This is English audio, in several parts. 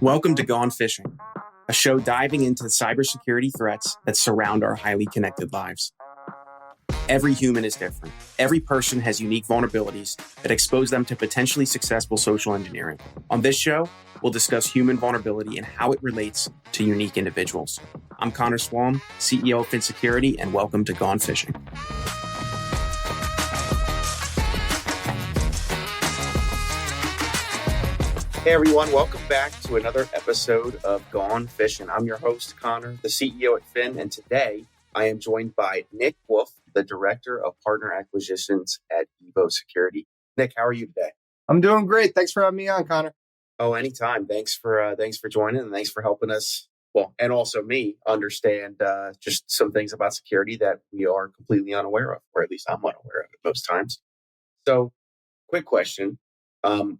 Welcome to Gone Fishing, a show diving into the cybersecurity threats that surround our highly connected lives. Every human is different. Every person has unique vulnerabilities that expose them to potentially successful social engineering. On this show, we'll discuss human vulnerability and how it relates to unique individuals. I'm Connor Swalm, CEO of FinSecurity, and welcome to Gone Fishing. Hey everyone, welcome back to another episode of Gone Fishing. I'm your host, Connor, the CEO at Fin, and today I am joined by Nick Wolf, the Director of Partner Acquisitions at Evo Security. Nick, how are you today? I'm doing great. Thanks for having me on, Connor. Oh, anytime. Thanks for joining, and thanks for helping us, and also me understand just some things about security that we are completely unaware of, or at least I'm unaware of it most times. So, quick question.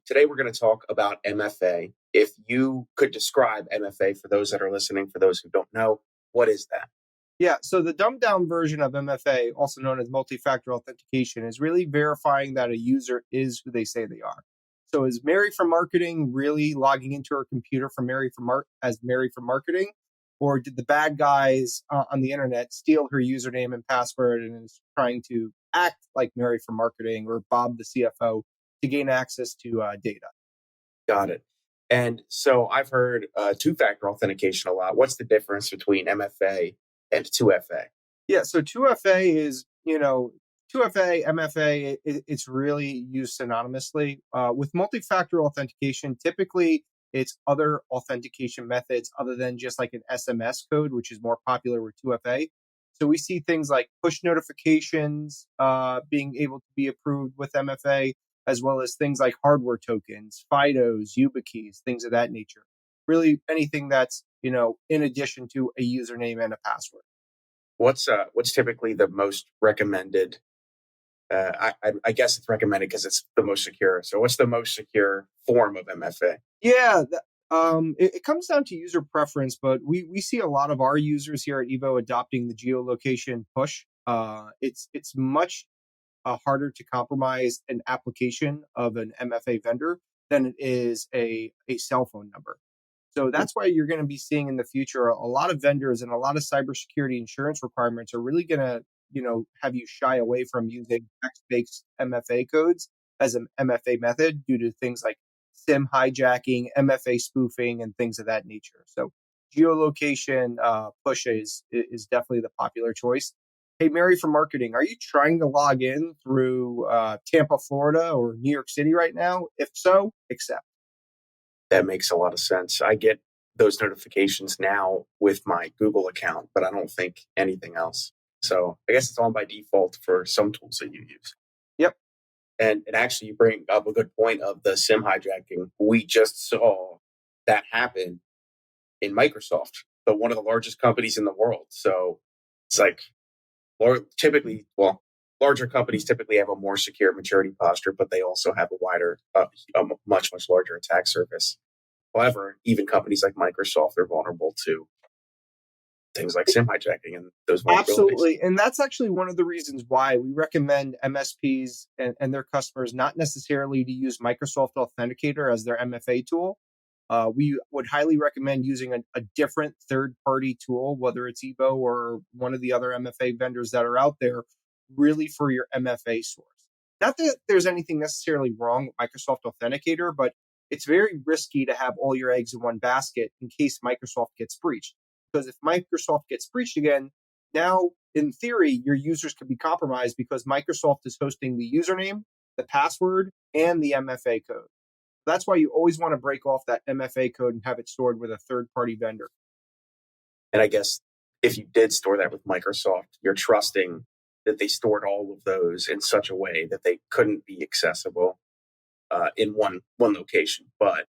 Today we're going to talk about MFA. If you could describe MFA for those that are listening, for those who don't know, what is that? Yeah, so the dumbed down version of MFA, also known as multi-factor authentication, is really verifying that a user is who they say they are. So is Mary from marketing really logging into her computer as Mary from marketing? Or did the bad guys on the internet steal her username and password and is trying to act like Mary from marketing or Bob the CFO to gain access to data? Got it. And so I've heard two-factor authentication a lot. What's the difference between MFA and 2FA? Yeah, so 2FA is, 2FA, MFA, it's really used synonymously. With multi-factor authentication, typically it's other authentication methods other than just like an SMS code, which is more popular with 2FA. So we see things like push notifications being able to be approved with MFA, as well as things like hardware tokens, FIDOs, YubiKeys, things of that nature. Really anything that's, in addition to a username and a password. What's typically the most recommended? I guess it's recommended because it's the most secure. So what's the most secure form of MFA? Yeah, it comes down to user preference, but we see a lot of our users here at Evo adopting the geolocation push. It's much harder to compromise an application of an MFA vendor than it is a cell phone number. So that's why you're going to be seeing in the future a lot of vendors and a lot of cybersecurity insurance requirements are really going to, have you shy away from using text-based MFA codes as an MFA method due to things like SIM hijacking, MFA spoofing, and things of that nature. So geolocation push is definitely the popular choice. Hey, Mary from marketing, are you trying to log in through Tampa, Florida, or New York City right now? If so, accept. That makes a lot of sense. I get those notifications now with my Google account, but I don't think anything else. So I guess it's on by default for some tools that you use. Yep. And actually, you bring up a good point of the SIM hijacking. We just saw that happen in Microsoft, but one of the largest companies in the world. So it's like larger companies typically have a more secure maturity posture, but they also have a much larger attack surface. However, even companies like Microsoft are vulnerable to things like SIM hijacking and those vulnerabilities. Absolutely. And that's actually one of the reasons why we recommend MSPs and their customers not necessarily to use Microsoft Authenticator as their MFA tool. We would highly recommend using a different third-party tool, whether it's Evo or one of the other MFA vendors that are out there, really for your MFA source. Not that there's anything necessarily wrong with Microsoft Authenticator, but it's very risky to have all your eggs in one basket in case Microsoft gets breached. Because if Microsoft gets breached again, now in theory, your users could be compromised because Microsoft is hosting the username, the password, and the MFA code. That's why you always want to break off that MFA code and have it stored with a third-party vendor. And I guess if you did store that with Microsoft, you're trusting that they stored all of those in such a way that they couldn't be accessible in one location. But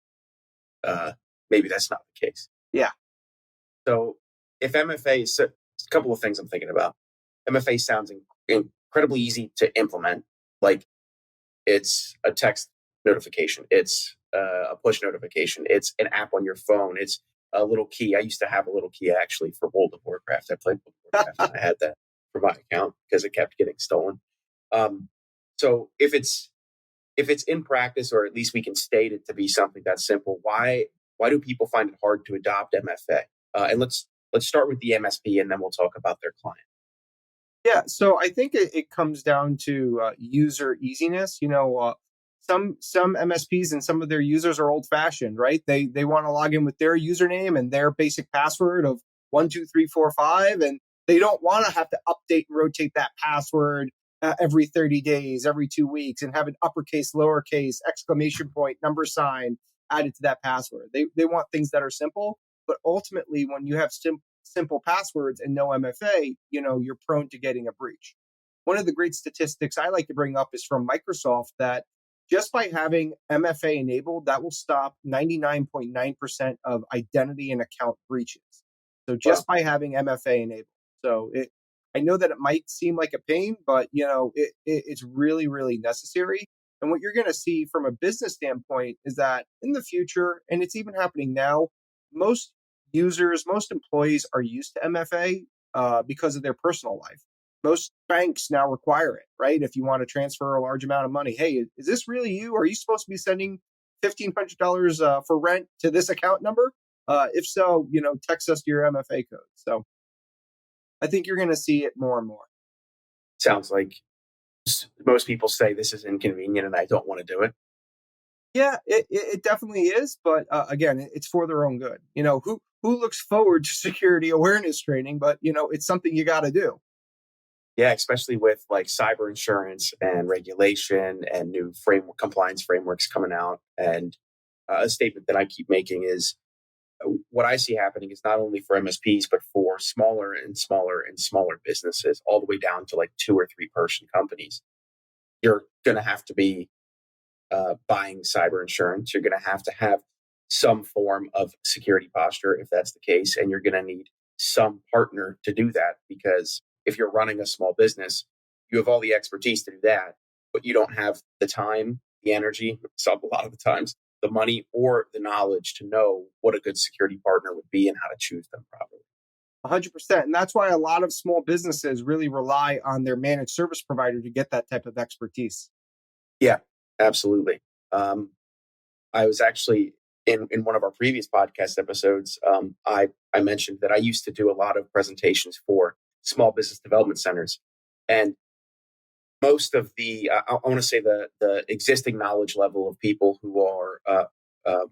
maybe that's not the case. Yeah. So if MFA is a couple of things I'm thinking about. MFA sounds incredibly easy to implement. Like it's a text notification. It's a push notification. It's an app on your phone. It's a little key. I used to have a little key actually for World of Warcraft. I played World of Warcraft and I had that for my account because it kept getting stolen. So if it's in practice, or at least we can state it to be something that's simple, why why do people find it hard to adopt MFA? And let's start with the MSP, and then we'll talk about their client. Yeah, so I think it comes down to user easiness. Some MSPs and some of their users are old fashioned, right? They want to log in with their username and their basic password of 1 2 3 4 5, and they don't want to have to update and rotate that password every 30 days, every 2 weeks, and have an uppercase, lowercase, exclamation point, number sign added to that password. They want things that are simple, but ultimately, when you have simple passwords and no MFA, you're prone to getting a breach. One of the great statistics I like to bring up is from Microsoft that just by having MFA enabled, that will stop 99.9% of identity and account breaches. So Wow. just by having MFA enabled. So I know that it might seem like a pain, but it's really, really necessary. And what you're going to see from a business standpoint is that in the future, and it's even happening now, most most employees are used to MFA because of their personal life. Most banks now require it, right? If you want to transfer a large amount of money, hey, is this really you? Are you supposed to be sending $1,500 for rent to this account number? If so, text us your MFA code. So I think you're going to see it more and more. Sounds like most people say this is inconvenient and I don't want to do it. Yeah, it definitely is, but again, it's for their own good. Who looks forward to security awareness training, but it's something you got to do. Yeah, especially with like cyber insurance and regulation and new framework compliance frameworks coming out. And a statement that I keep making is what I see happening is not only for MSPs, but for smaller and smaller and smaller businesses, all the way down to like 2 or 3 person companies. You're going to have to be buying cyber insurance. You're going to have some form of security posture if that's the case. And you're going to need some partner to do that because if you're running a small business, you have all the expertise to do that, but you don't have the time, the energy, a lot of the times, the money or the knowledge to know what a good security partner would be and how to choose them properly. 100%. And that's why a lot of small businesses really rely on their managed service provider to get that type of expertise. Yeah, absolutely. Um, I was actually in one of our previous podcast episodes. I mentioned that I used to do a lot of presentations for small business development centers, and most of the I want to say the existing knowledge level of people who are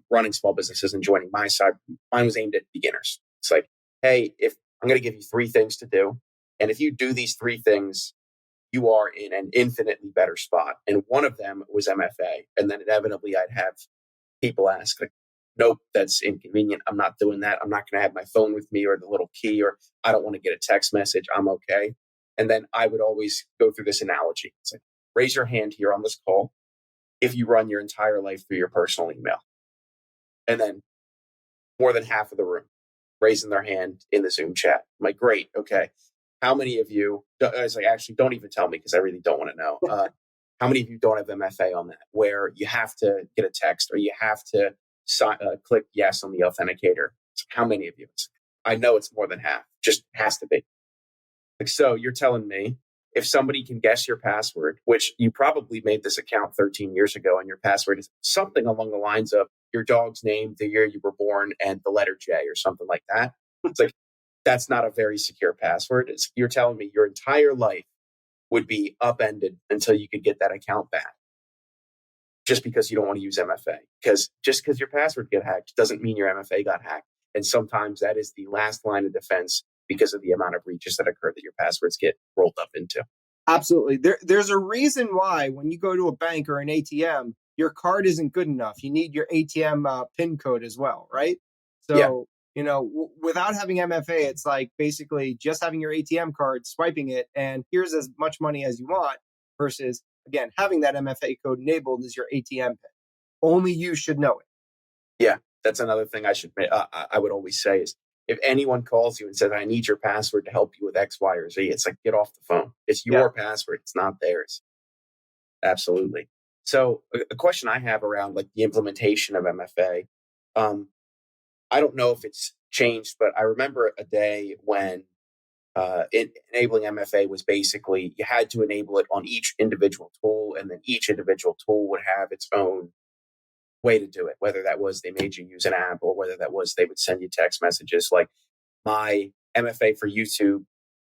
running small businesses and joining my side, mine was aimed at beginners. It's like, hey, if I'm going to give you 3 things to do, and if you do these 3 things, you are in an infinitely better spot. And one of them was MFA, and then inevitably I'd have people ask, like, nope, that's inconvenient. I'm not doing that. I'm not going to have my phone with me or the little key, or I don't want to get a text message. I'm okay. And then I would always go through this analogy. It's like, raise your hand here on this call if you run your entire life through your personal email. And then more than half of the room raising their hand in the Zoom chat. I'm like, great. Okay. How many of you, I was like, actually, don't even tell me because I really don't want to know. How many of you don't have MFA on that, where you have to get a text or you have to click yes on the authenticator? How many of you? I know it's more than half, just has to be. Like, so you're telling me if somebody can guess your password, which you probably made this account 13 years ago, and your password is something along the lines of your dog's name, the year you were born, and the letter J or something like that. It's like, that's not a very secure password. You're telling me your entire life would be upended until you could get that account back just because you don't want to use MFA. Because just because your password get hacked doesn't mean your MFA got hacked. And sometimes that is the last line of defense because of the amount of breaches that occur that your passwords get rolled up into. Absolutely. There's a reason why when you go to a bank or an ATM, your card isn't good enough. You need your ATM PIN code as well, right? Yeah. So, without having MFA, it's like basically just having your ATM card, swiping it, and here's as much money as you want versus, again, having that MFA code enabled is your ATM PIN. Only you should know it. Yeah. That's another thing I would always say is if anyone calls you and says, I need your password to help you with X, Y, or Z, it's like, get off the phone. It's Yeah. your password. It's not theirs. Absolutely. So a question I have around like the implementation of MFA, I don't know if it's changed, but I remember a day when enabling MFA was basically you had to enable it on each individual tool, and then each individual tool would have its own way to do it, whether that was they made you use an app or whether that was they would send you text messages. Like my MFA for YouTube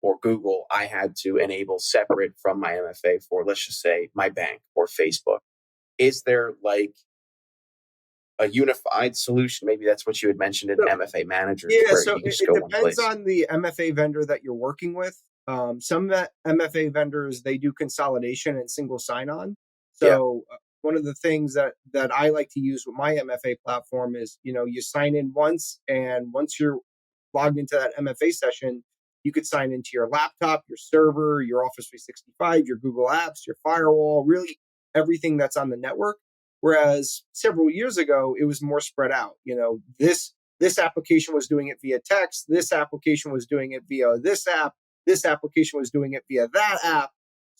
or Google, I had to enable separate from my MFA for, let's just say, my bank or Facebook. Is there like a unified solution? Maybe that's what you had mentioned in So, MFA managers, yeah, where so you can just it go one depends place. on the MFA vendor that you're working with. Some MFA vendors, they do consolidation and single sign-on. Yeah. So one of the things that I like to use with my MFA platform is, you sign in once, and once you're logged into that MFA session, you could sign into your laptop, your server, your Office 365, your Google Apps, your firewall, really everything that's on the network. Whereas several years ago, it was more spread out. This application was doing it via text. This application was doing it via this app. This application was doing it via that app.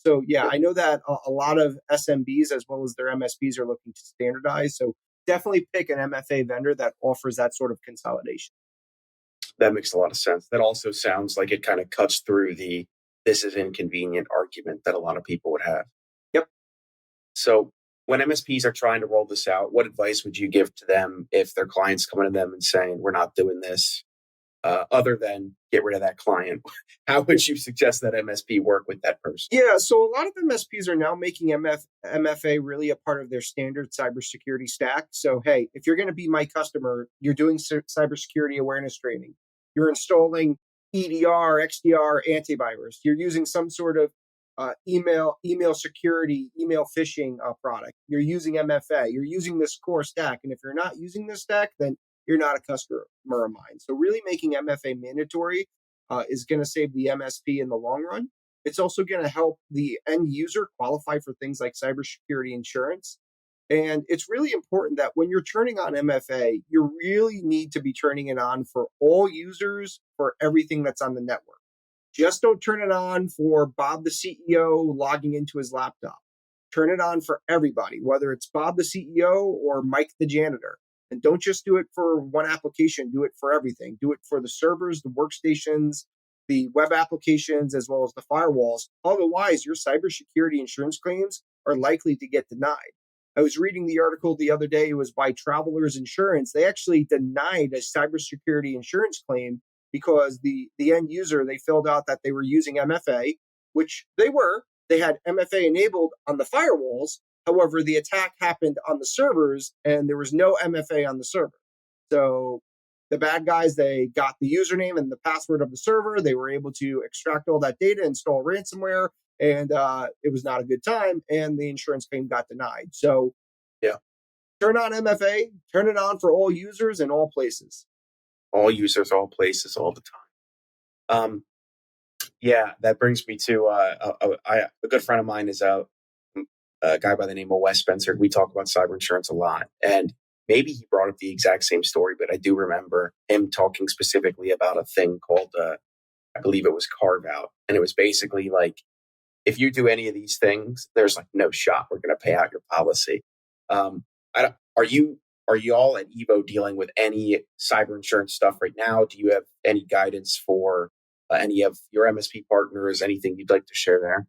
So yeah, I know that a lot of SMBs as well as their MSPs are looking to standardize. So definitely pick an MFA vendor that offers that sort of consolidation. That makes a lot of sense. That also sounds like it kind of cuts through the this is inconvenient argument that a lot of people would have. Yep. So when MSPs are trying to roll this out, what advice would you give to them if their clients coming to them and saying, we're not doing this, other than get rid of that client? How would you suggest that MSP work with that person? Yeah, so a lot of MSPs are now making MFA really a part of their standard cybersecurity stack. So, hey, if you're going to be my customer, you're doing cybersecurity awareness training. You're installing EDR, XDR, antivirus. You're using some sort of email security, email phishing product. You're using MFA. You're using this core stack. And if you're not using this stack, then you're not a customer of mine. So, really making MFA mandatory is going to save the MSP in the long run. It's also going to help the end user qualify for things like cybersecurity insurance. And it's really important that when you're turning on MFA, you really need to be turning it on for all users for everything that's on the network. Just don't turn it on for Bob the CEO logging into his laptop. Turn it on for everybody, whether it's Bob the CEO or Mike the janitor. And don't just do it for one application, do it for everything. Do it for the servers, the workstations, the web applications, as well as the firewalls. Otherwise, your cybersecurity insurance claims are likely to get denied. I was reading the article the other day. It was by Travelers Insurance. They actually denied a cybersecurity insurance claim because the end user, they filled out that they were using MFA, which they were. They had MFA enabled on the firewalls. However, the attack happened on the servers and there was no MFA on the server. So the bad guys, they got the username and the password of the server. They were able to extract all that data, install ransomware, and it was not a good time. And the insurance claim got denied. So Yeah. turn on MFA, turn it on for all users in all places. All users, all places, all the time. Yeah, that brings me to a good friend of mine is a guy by the name of Wes Spencer. We talk about cyber insurance a lot, and maybe he brought up the exact same story, but I do remember him talking specifically about a thing called, I believe it was carve out, and it was basically like, if you do any of these things, there's like no shot we're going to pay out your policy. I don't, are you all at Evo dealing with any cyber insurance stuff right now? Do you have any guidance for any of your MSP partners? Anything you'd like to share there?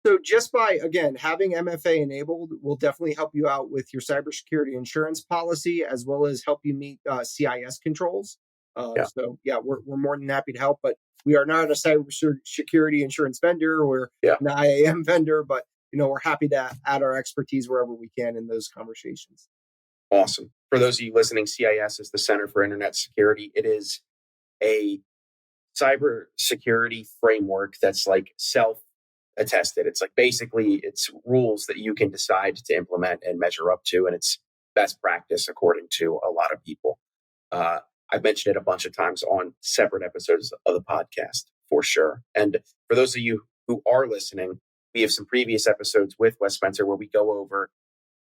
So just by, again, having MFA enabled will definitely help you out with your cybersecurity insurance policy, as well as help you meet CIS controls. Yeah, So yeah, we're more than happy to help, but we are not a cybersecurity insurance vendor. We're yeah, an IAM vendor, but we're happy to add our expertise wherever we can in those conversations. awesome. For those of you listening, CIS is the Center for Internet Security. It is a cybersecurity framework that's like self attested. It's like basically it's rules that you can decide to implement and measure up to, and it's best practice according to a lot of people. I've mentioned it a bunch of times on separate episodes of the podcast for sure. And for those of you who are listening, we have some previous episodes with Wes Spencer where we go over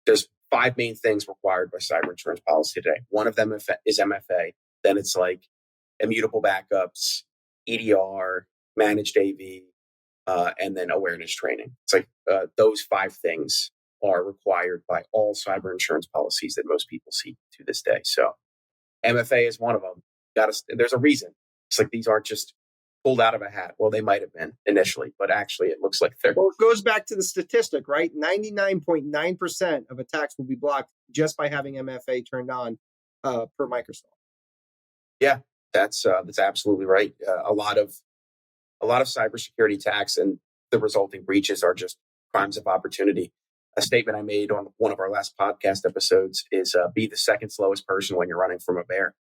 there's 5 main things required by cyber insurance policy today. One of them is MFA. Then it's like immutable backups, EDR, managed AV, and then awareness training. It's like those 5 things are required by all cyber insurance policies that most people see to this day. So MFA is one of them. There's a reason. It's like these aren't just pulled out of a hat. Well, they might have been initially, but actually it looks like they're... Well, it goes back to the statistic, right? 99.9% of attacks will be blocked just by having MFA turned on per Microsoft. Yeah, that's absolutely right. A lot of cybersecurity attacks and the resulting breaches are just crimes of opportunity. A statement I made on one of our last podcast episodes is be the second slowest person when you're running from a bear.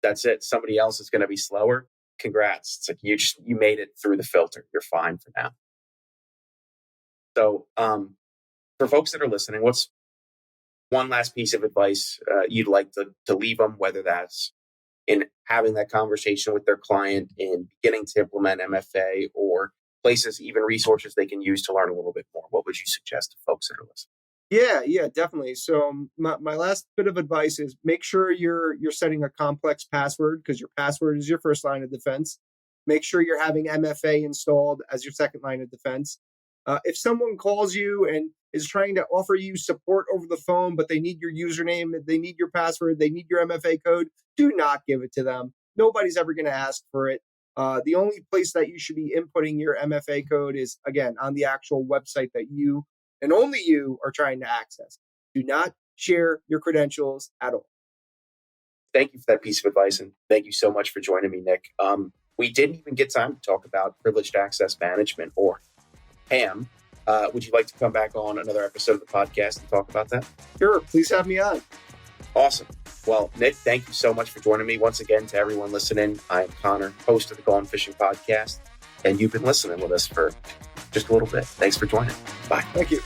That's it. Somebody else is going to be slower. Congrats. It's like you made it through the filter. You're fine for now. So for folks that are listening, what's one last piece of advice you'd like to leave them, whether that's in having that conversation with their client, in beginning to implement MFA, or places, even resources they can use to learn a little bit more? What would you suggest to folks that are listening? Yeah, definitely. So my last bit of advice is make sure you're setting a complex password, because your password is your first line of defense. Make sure you're having MFA installed as your second line of defense. If someone calls you and is trying to offer you support over the phone, but they need your username, they need your password, they need your MFA code, do not give it to them. Nobody's ever going to ask for it. The only place that you should be inputting your MFA code is, again, on the actual website that you and only you are trying to access. Do not share your credentials at all. Thank you for that piece of advice, and thank you so much for joining me, Nick. We didn't even get time to talk about privileged access management, or PAM. Would you like to come back on another episode of the podcast and talk about that? Sure, please have me on. Awesome. Well, Nick, thank you so much for joining me. Once again, to everyone listening, I'm Connor, host of the Gone Fishing Podcast, and you've been listening with us for just a little bit. Thanks for joining. Bye. Thank you.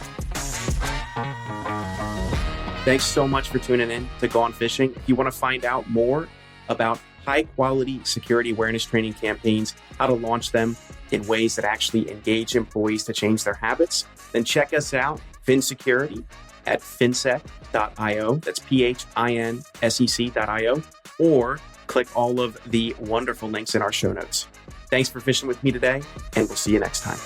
Thanks so much for tuning in to Gone Fishing. If you want to find out more about high-quality security awareness training campaigns, how to launch them in ways that actually engage employees to change their habits, then check us out, FinSecurity, at finsec.io. That's PHINSEC.io. Or click all of the wonderful links in our show notes. Thanks for fishing with me today, and we'll see you next time.